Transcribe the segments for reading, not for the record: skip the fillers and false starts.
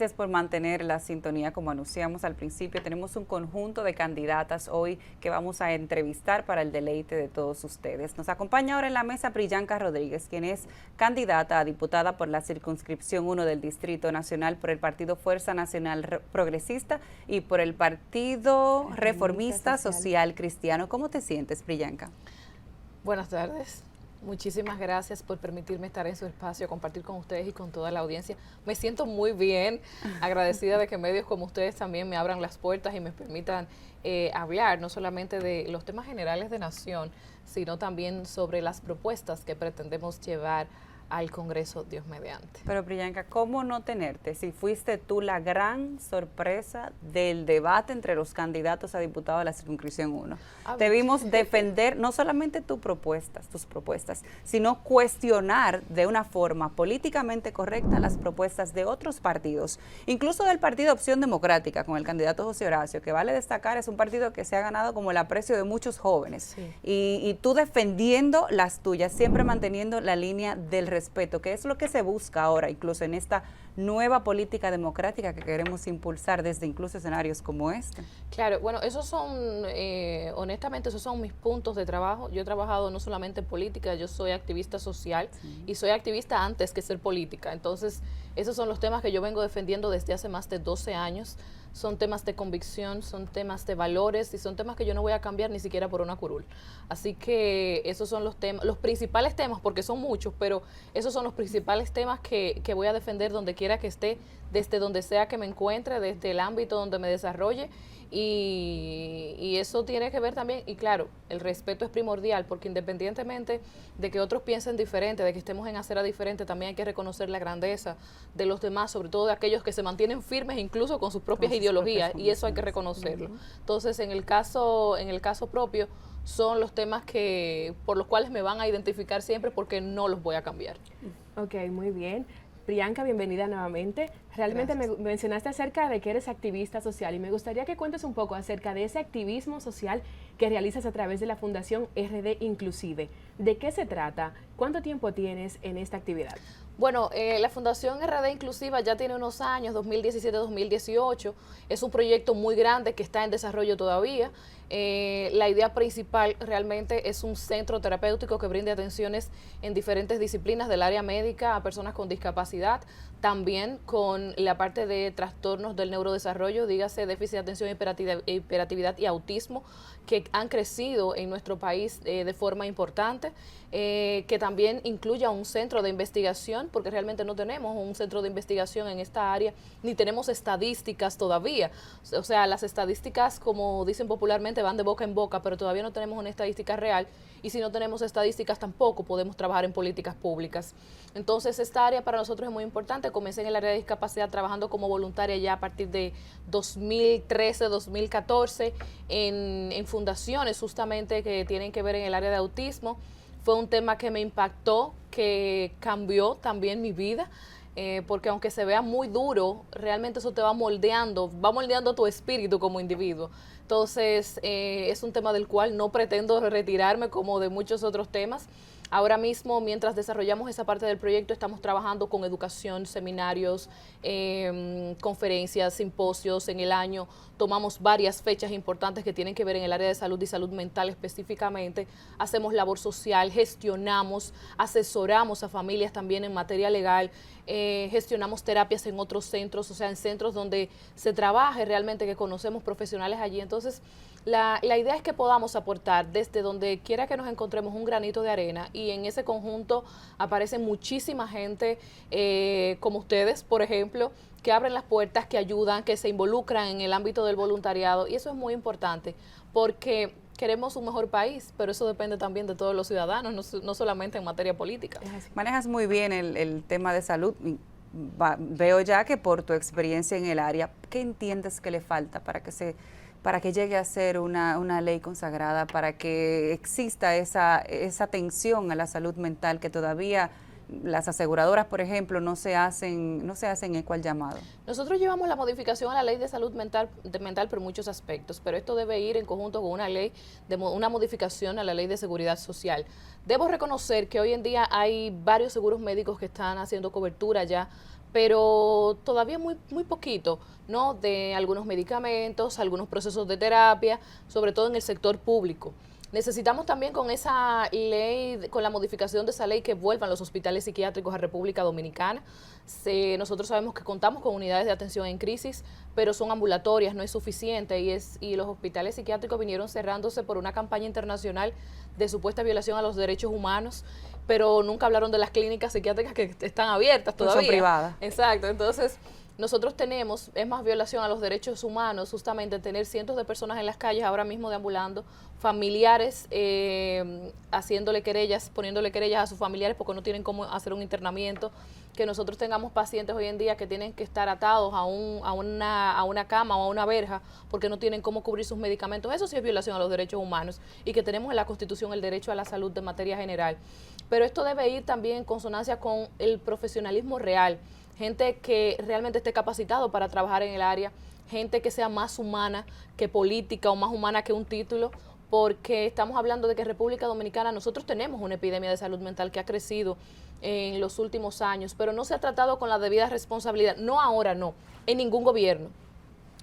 gracias por mantener la sintonía. Como anunciamos al principio, tenemos un conjunto de candidatas hoy que vamos a entrevistar para el deleite de todos ustedes. Nos acompaña ahora en la mesa Priyanka Rodríguez, quien es candidata a diputada por la circunscripción 1 del Distrito Nacional por el Partido Fuerza Nacional Progresista y por el Partido Reformista Social Cristiano. ¿Cómo te sientes, Priyanka? Buenas tardes. Muchísimas gracias por permitirme estar en su espacio, compartir con ustedes y con toda la audiencia. Me siento muy bien, agradecida de que medios como ustedes también me abran las puertas y me permitan hablar no solamente de los temas generales de nación, sino también sobre las propuestas que pretendemos llevar al Congreso, Dios mediante. Pero Priyanka, ¿cómo no tenerte si fuiste tú la gran sorpresa del debate entre los candidatos a diputado de la circunscripción 1? Te vimos defender no solamente tus propuestas, sino cuestionar de una forma políticamente correcta las propuestas de otros partidos, incluso del Partido Opción Democrática, con el candidato José Horacio, que vale destacar, es un partido que se ha ganado como el aprecio de muchos jóvenes. Sí. Y tú defendiendo las tuyas, siempre manteniendo la línea del respeto, que es lo que se busca ahora, incluso en esta nueva política democrática que queremos impulsar desde incluso escenarios como este. Claro, bueno, esos son, honestamente, esos son mis puntos de trabajo. Yo he trabajado no solamente en política, yo soy activista social y soy activista antes que ser política. Entonces, esos son los temas que yo vengo defendiendo desde hace más de 12 años. Son temas de convicción, son temas de valores y son temas que yo no voy a cambiar ni siquiera por una curul. Así que esos son los temas, los principales temas, porque son muchos, pero esos son los principales temas que voy a defender donde quiera que esté, desde donde sea que me encuentre, desde el ámbito donde me desarrolle. Y eso tiene que ver también, y claro, el respeto es primordial, porque independientemente de que otros piensen diferente, de que estemos en acera diferente, también hay que reconocer la grandeza de los demás, sobre todo de aquellos que se mantienen firmes incluso con sus propias ideologías, y eso hay que reconocerlo. Entonces, en el caso propio, son los temas por los cuales me van a identificar siempre, porque no los voy a cambiar. Ok, muy bien. Priyanka, bienvenida nuevamente. Realmente me mencionaste acerca de que eres activista social y me gustaría que cuentes un poco acerca de ese activismo social que realizas a través de la Fundación RD Inclusive. ¿De qué se trata? ¿Cuánto tiempo tienes en esta actividad? Bueno, la Fundación RD Inclusiva ya tiene unos años, 2017-2018. Es un proyecto muy grande que está en desarrollo todavía. La idea principal realmente es un centro terapéutico que brinde atenciones en diferentes disciplinas del área médica a personas con discapacidad, también con la parte de trastornos del neurodesarrollo, dígase déficit de atención, hiperactividad y autismo, que han crecido en nuestro país de forma importante, que también incluya un centro de investigación, porque realmente no tenemos un centro de investigación en esta área, ni tenemos estadísticas todavía. O sea, las estadísticas, como dicen popularmente, van de boca en boca, pero todavía no tenemos una estadística real, y si no tenemos estadísticas tampoco podemos trabajar en políticas públicas. Entonces, esta área para nosotros es muy importante. Comencé en el área de discapacidad trabajando como voluntaria ya a partir de 2013, 2014, en fundaciones justamente que tienen que ver en el área de autismo. Fue un tema que me impactó, que cambió también mi vida, porque aunque se vea muy duro, realmente eso te va moldeando tu espíritu como individuo. Entonces, es un tema del cual no pretendo retirarme como de muchos otros temas. Ahora mismo, mientras desarrollamos esa parte del proyecto, estamos trabajando con educación, seminarios, conferencias, simposios en el año. Tomamos varias fechas importantes que tienen que ver en el área de salud y salud mental específicamente. Hacemos labor social, gestionamos, asesoramos a familias también en materia legal, gestionamos terapias en otros centros, o sea, en centros donde se trabaje realmente, que conocemos profesionales allí. Entonces, la idea es que podamos aportar desde donde quiera que nos encontremos un granito de arena, y en ese conjunto aparece muchísima gente como ustedes, por ejemplo, que abren las puertas, que ayudan, que se involucran en el ámbito del voluntariado, y eso es muy importante porque queremos un mejor país, pero eso depende también de todos los ciudadanos, no solamente en materia política. Manejas muy bien el tema de salud. Veo ya que por tu experiencia en el área, ¿qué entiendes que le falta para que llegue a ser una ley consagrada, para que exista esa atención a la salud mental que todavía las aseguradoras, por ejemplo, no se hacen eco al llamado? Nosotros llevamos la modificación a la ley de salud mental por muchos aspectos, pero esto debe ir en conjunto con una modificación a la ley de seguridad social. Debo reconocer que hoy en día hay varios seguros médicos que están haciendo cobertura ya pero todavía muy poquito, ¿no? De algunos medicamentos, algunos procesos de terapia, sobre todo en el sector público. Necesitamos también con esa ley, con la modificación de esa ley, que vuelvan los hospitales psiquiátricos a República Dominicana. Nosotros sabemos que contamos con unidades de atención en crisis, pero son ambulatorias, no es suficiente, y los hospitales psiquiátricos vinieron cerrándose por una campaña internacional de supuesta violación a los derechos humanos, pero nunca hablaron de las clínicas psiquiátricas que están abiertas todavía. Son privadas. Exacto, entonces nosotros tenemos, es más violación a los derechos humanos, justamente tener cientos de personas en las calles ahora mismo deambulando, familiares haciéndole querellas, poniéndole querellas a sus familiares porque no tienen cómo hacer un internamiento, que nosotros tengamos pacientes hoy en día que tienen que estar atados a una cama o a una verja porque no tienen cómo cubrir sus medicamentos. Eso sí es violación a los derechos humanos, y que tenemos en la Constitución el derecho a la salud de materia general. Pero esto debe ir también en consonancia con el profesionalismo real, gente que realmente esté capacitado para trabajar en el área, gente que sea más humana que política o más humana que un título, porque estamos hablando de que en República Dominicana nosotros tenemos una epidemia de salud mental que ha crecido en los últimos años, pero no se ha tratado con la debida responsabilidad, no ahora, no, en ningún gobierno.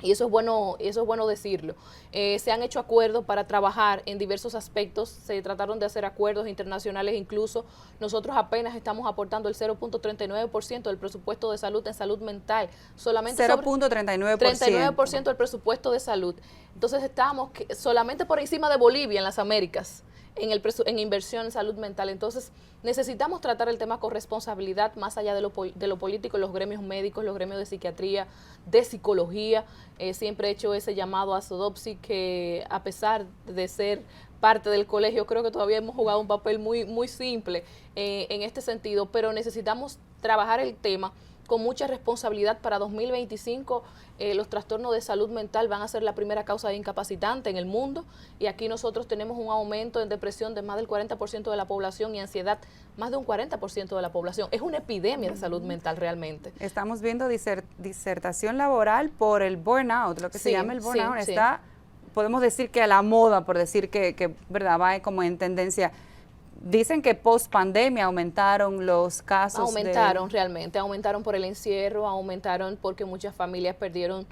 Y eso es bueno decirlo. Se han hecho acuerdos para trabajar en diversos aspectos, se trataron de hacer acuerdos internacionales incluso. Nosotros apenas estamos aportando el 0.39% del presupuesto de salud en salud mental. Solamente 0.39%. 39% del presupuesto de salud. Entonces estamos solamente por encima de Bolivia en las Américas, en inversión en salud mental. Entonces necesitamos tratar el tema con responsabilidad, más allá de lo político, los gremios médicos, los gremios de psiquiatría, de psicología. Siempre he hecho ese llamado a SODOPSI, que a pesar de ser parte del colegio, creo que todavía hemos jugado un papel muy simple en este sentido, pero necesitamos trabajar el tema con mucha responsabilidad. Para 2025 los trastornos de salud mental van a ser la primera causa de incapacitante en el mundo, y aquí nosotros tenemos un aumento en depresión de más del 40% de la población y ansiedad más de un 40% de la población. Es una epidemia de salud mental realmente. Estamos viendo disertación laboral por el burnout, lo que se llama el burnout, está, podemos decir que a la moda, por decir que verdad, va como en tendencia. Dicen que post pandemia aumentaron los casos. Realmente, aumentaron por el encierro, aumentaron porque muchas familias perdieron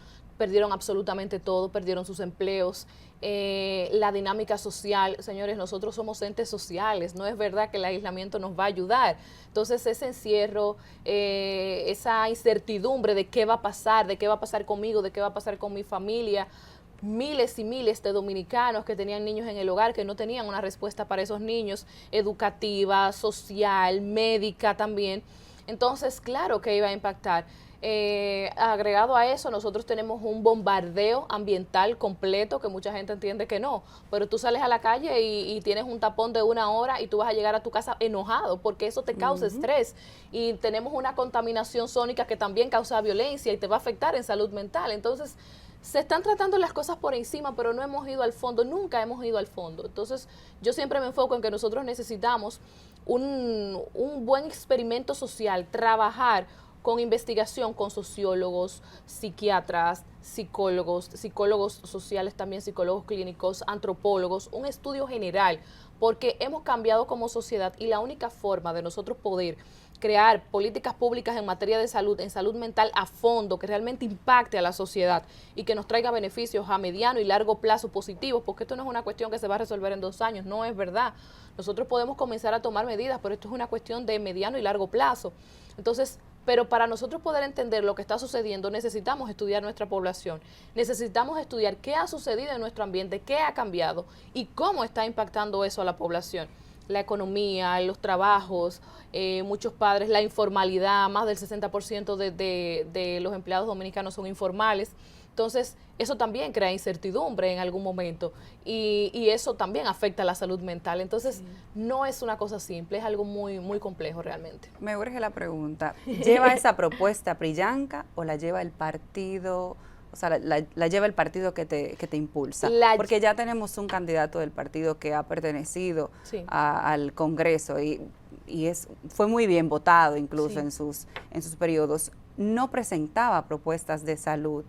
absolutamente todo, perdieron sus empleos, la dinámica social. Señores, nosotros somos entes sociales, no es verdad que el aislamiento nos va a ayudar. Entonces ese encierro, esa incertidumbre de qué va a pasar conmigo, de qué va a pasar con mi familia. Miles y miles de dominicanos que tenían niños en el hogar, que no tenían una respuesta para esos niños, educativa, social, médica también. Entonces, claro que iba a impactar. Agregado a eso, nosotros tenemos un bombardeo ambiental completo, que mucha gente entiende que no, pero tú sales a la calle y tienes un tapón de 1 hora y tú vas a llegar a tu casa enojado porque eso te causa estrés, y tenemos una contaminación sónica que también causa violencia y te va a afectar en salud mental. Entonces se están tratando las cosas por encima, pero no hemos ido al fondo, nunca hemos ido al fondo. Entonces yo siempre me enfoco en que nosotros necesitamos un buen experimento social, trabajar con investigación con sociólogos, psiquiatras, psicólogos sociales también, psicólogos clínicos, antropólogos, un estudio general, porque hemos cambiado como sociedad, y la única forma de nosotros poder crear políticas públicas en materia de salud, en salud mental a fondo, que realmente impacte a la sociedad y que nos traiga beneficios a mediano y largo plazo positivos, porque esto no es una cuestión que se va a resolver en 2 años, no es verdad. Nosotros podemos comenzar a tomar medidas, pero esto es una cuestión de mediano y largo plazo. Entonces, pero para nosotros poder entender lo que está sucediendo, necesitamos estudiar nuestra población, necesitamos estudiar qué ha sucedido en nuestro ambiente, qué ha cambiado y cómo está impactando eso a la población. La economía, los trabajos, muchos padres, la informalidad, más del 60% de los empleados dominicanos son informales. Entonces, eso también crea incertidumbre en algún momento, y eso también afecta a la salud mental. Entonces, no es una cosa simple, es algo muy complejo realmente. Me urge la pregunta, ¿lleva esa propuesta Priyanka o la lleva el partido? O sea, la lleva el partido que te impulsa, porque ya tenemos un candidato del partido que ha pertenecido al Congreso y fue muy bien votado incluso en sus periodos. No presentaba propuestas de salud,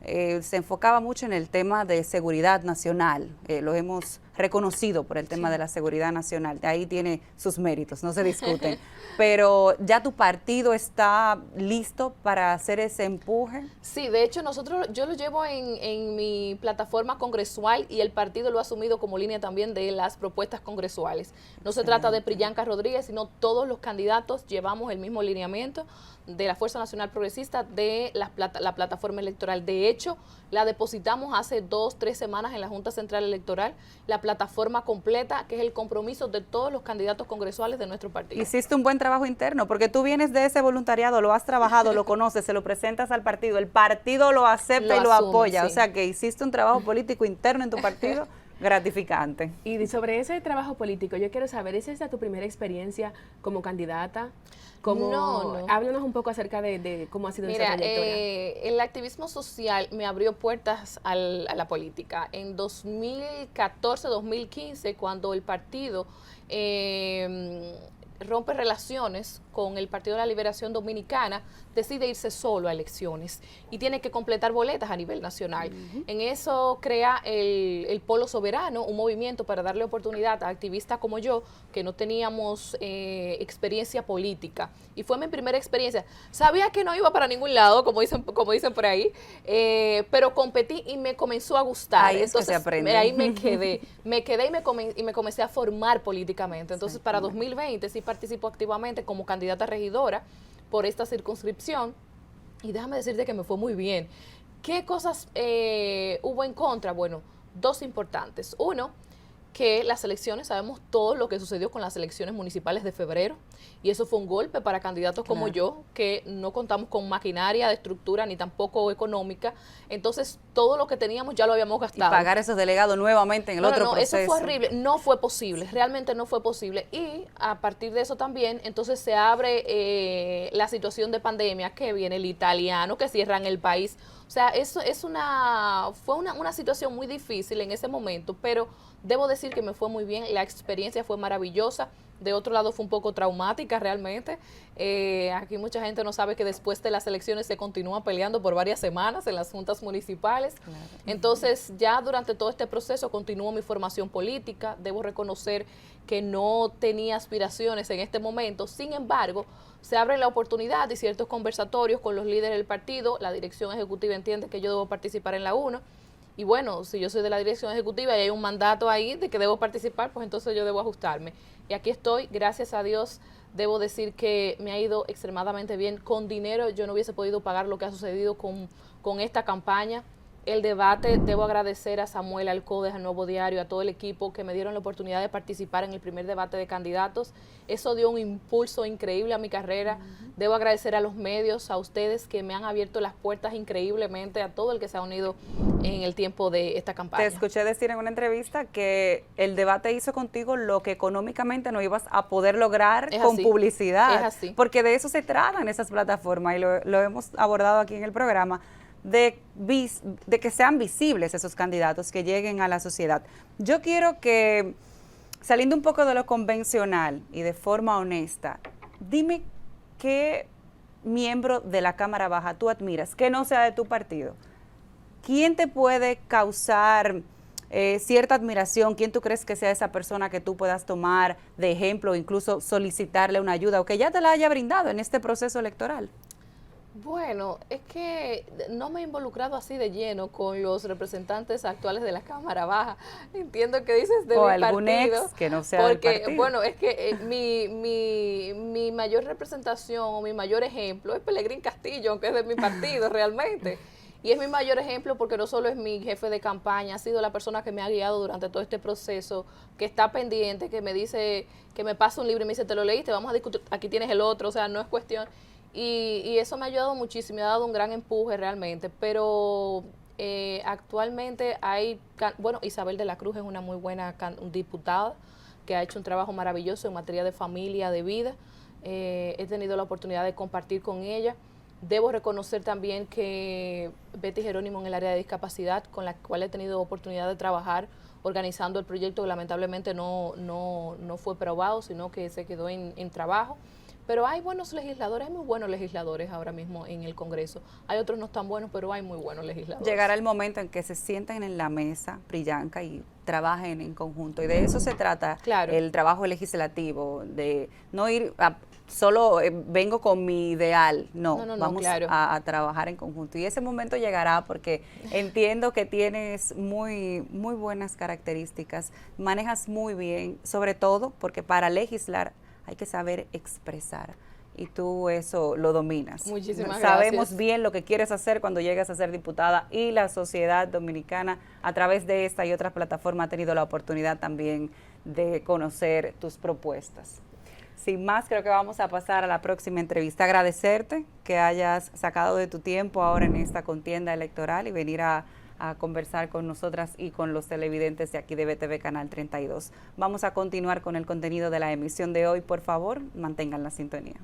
se enfocaba mucho en el tema de seguridad nacional, lo hemos reconocido por el tema de la seguridad nacional. De ahí tiene sus méritos, no se discuten. Pero ¿ya tu partido está listo para hacer ese empuje? Sí, de hecho yo lo llevo en mi plataforma congresual y el partido lo ha asumido como línea también de las propuestas congresuales. No se trata de Priyanka Rodríguez, sino todos los candidatos llevamos el mismo lineamiento de la Fuerza Nacional Progresista de la plataforma electoral. De hecho, la depositamos hace 2-3 semanas en la Junta Central Electoral, la plataforma completa, que es el compromiso de todos los candidatos congresuales de nuestro partido. Hiciste un buen trabajo interno, porque tú vienes de ese voluntariado, lo has trabajado, lo conoces, se lo presentas al partido, el partido lo acepta y lo apoya, sí. O sea que hiciste un trabajo político interno en tu partido gratificante. Y sobre ese trabajo político, yo quiero saber, ¿es esta tu primera experiencia como candidata? No. Háblanos un poco acerca de cómo ha sido esa trayectoria. El activismo social me abrió puertas a la política. En 2014-2015, cuando el partido rompe relaciones con el Partido de la Liberación Dominicana, decide irse solo a elecciones y tiene que completar boletas a nivel nacional. En eso crea el Polo Soberano, un movimiento para darle oportunidad a activistas como yo, que no teníamos experiencia política. Y fue mi primera experiencia. Sabía que no iba para ningún lado, como dicen por ahí, pero competí y me comenzó a gustar. Ahí es que se aprende. Ahí me quedé y me comencé a formar políticamente. Entonces, para 2020 sí participo activamente como candidata regidora por esta circunscripción, y déjame decirte que me fue muy bien. ¿Qué cosas hubo en contra? Bueno, dos importantes. Uno, que las elecciones, sabemos todo lo que sucedió con las elecciones municipales de febrero, y eso fue un golpe para candidatos como yo, que no contamos con maquinaria de estructura ni tampoco económica. Entonces todo lo que teníamos ya lo habíamos gastado. Y pagar esos delegados nuevamente en el otro proceso. Eso fue horrible, no fue posible, realmente no fue posible. Y a partir de eso también, entonces se abre la situación de pandemia, que viene el italiano, que cierran el país. O sea, eso fue una situación muy difícil en ese momento, pero debo decir que me fue muy bien, la experiencia fue maravillosa. De otro lado fue un poco traumática realmente. Aquí mucha gente no sabe que después de las elecciones se continúa peleando por varias semanas en las juntas municipales. Claro. Entonces ya durante todo este proceso continuó mi formación política. Debo reconocer que no tenía aspiraciones en este momento. Sin embargo, se abre la oportunidad y ciertos conversatorios con los líderes del partido. La dirección ejecutiva entiende que yo debo participar en la UNA. Y bueno, si yo soy de la dirección ejecutiva y hay un mandato ahí de que debo participar, pues entonces yo debo ajustarme. Y aquí estoy, gracias a Dios, debo decir que me ha ido extremadamente bien. Con dinero yo no hubiese podido pagar lo que ha sucedido con esta campaña. El debate, debo agradecer a Samuel Alcodes, al Nuevo Diario, a todo el equipo que me dieron la oportunidad de participar en el primer debate de candidatos. Eso dio un impulso increíble a mi carrera. Debo agradecer a los medios, a ustedes que me han abierto las puertas increíblemente, a todo el que se ha unido en el tiempo de esta campaña. Te escuché decir en una entrevista que el debate hizo contigo lo que económicamente no ibas a poder lograr con publicidad. Es así. Porque de eso se tratan esas plataformas y lo hemos abordado aquí en el programa. De que sean visibles esos candidatos, que lleguen a la sociedad. Yo quiero que, saliendo un poco de lo convencional y de forma honesta, dime qué miembro de la Cámara Baja tú admiras, que no sea de tu partido. ¿Quién te puede causar cierta admiración? ¿Quién tú crees que sea esa persona que tú puedas tomar de ejemplo, incluso solicitarle una ayuda o que ya te la haya brindado en este proceso electoral? Bueno, es que no me he involucrado así de lleno con los representantes actuales de la Cámara Baja. Entiendo que dices de mi algún partido. Ex que no sea del partido. Bueno, es que mi mayor representación o mi mayor ejemplo es Pelegrín Castillo, aunque es de mi partido realmente. Y es mi mayor ejemplo porque no solo es mi jefe de campaña, ha sido la persona que me ha guiado durante todo este proceso, que está pendiente, que me dice, que me pasa un libro y me dice, ¿te lo leíste? Vamos a discutir, aquí tienes el otro, o sea, no es cuestión. Y eso me ha ayudado muchísimo, me ha dado un gran empuje realmente, pero actualmente Isabel de la Cruz es una muy buena diputada que ha hecho un trabajo maravilloso en materia de familia, de vida. He tenido la oportunidad de compartir con ella. Debo reconocer también que Betty Jerónimo en el área de discapacidad, con la cual he tenido oportunidad de trabajar, organizando el proyecto que lamentablemente no fue aprobado, sino que se quedó en trabajo. Pero hay buenos legisladores, hay muy buenos legisladores ahora mismo en el Congreso. Hay otros no tan buenos, pero hay muy buenos legisladores. Llegará el momento en que se sienten en la mesa, Priyanka, y trabajen en conjunto. Y de eso se trata el trabajo legislativo, de no ir solo vengo con mi ideal, vamos a trabajar en conjunto. Y ese momento llegará porque entiendo que tienes muy buenas características, manejas muy bien, sobre todo porque para legislar hay que saber expresar y tú eso lo dominas. Muchísimas Sabemos gracias. bien lo que quieres hacer cuando llegues a ser diputada y la sociedad dominicana a través de esta y otras plataformas ha tenido la oportunidad también de conocer tus propuestas. Sin más, creo que vamos a pasar a la próxima entrevista. Agradecerte que hayas sacado de tu tiempo ahora en esta contienda electoral y venir a conversar con nosotras y con los televidentes de aquí de BTV Canal 32. Vamos a continuar con el contenido de la emisión de hoy. Por favor, mantengan la sintonía.